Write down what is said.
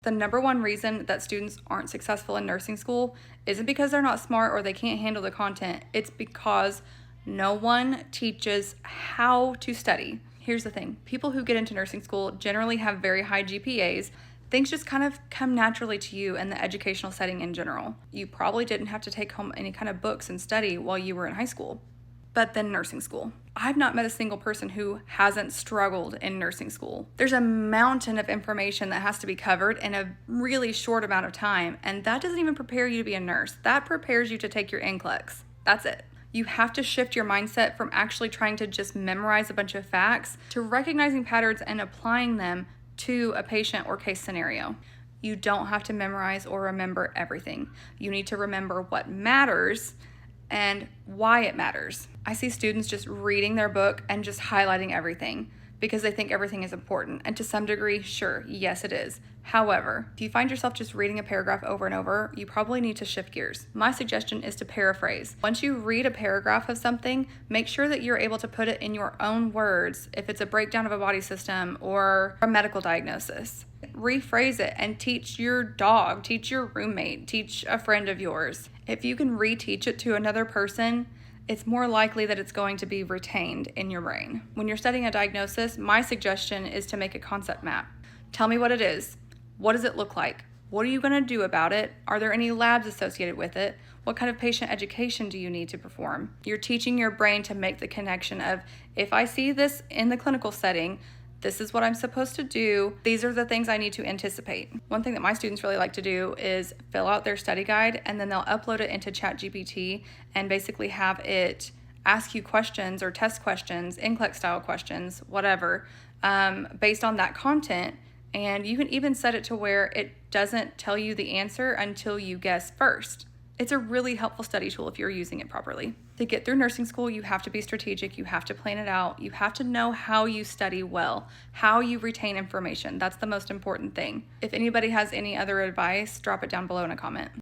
The number one reason that students aren't successful in nursing school isn't because they're not smart or they can't handle the content. It's because no one teaches how to study. Here's the thing. People who get into nursing school generally have very high GPAs. Things just kind of come naturally to you in the educational setting in general. You probably didn't have to take home any kind of books and study while you were in high school. But then nursing school. I've not met a single person who hasn't struggled in nursing school. There's a mountain of information that has to be covered in a really short amount of time, and that doesn't even prepare you to be a nurse. That prepares you to take your NCLEX. That's it. You have to shift your mindset from actually trying to just memorize a bunch of facts to recognizing patterns and applying them to a patient or case scenario. You don't have to memorize or remember everything. You need to remember what matters and why it matters. I see students just reading their book and just highlighting everything because they think everything is important. And to some degree, sure, yes, it is. However, if you find yourself just reading a paragraph over and over, you probably need to shift gears. My suggestion is to paraphrase. Once you read a paragraph of something, make sure that you're able to put it in your own words if it's a breakdown of a body system or a medical diagnosis. Rephrase it and teach your dog, teach your roommate, teach a friend of yours. If you can reteach it to another person, it's more likely that it's going to be retained in your brain. When you're studying a diagnosis, my suggestion is to make a concept map. Tell me what it is. What does it look like? What are you going to do about it? Are there any labs associated with it? What kind of patient education do you need to perform? You're teaching your brain to make the connection of, if I see this in the clinical setting, this is what I'm supposed to do. These are the things I need to anticipate. One thing that my students really like to do is fill out their study guide and then they'll upload it into ChatGPT and basically have it ask you questions or test questions, NCLEX style questions, whatever, based on that content. And you can even set it to where it doesn't tell you the answer until you guess first. It's a really helpful study tool if you're using it properly. To get through nursing school, you have to be strategic, you have to plan it out, you have to know how you study well, how you retain information. That's the most important thing. If anybody has any other advice, drop it down below in a comment.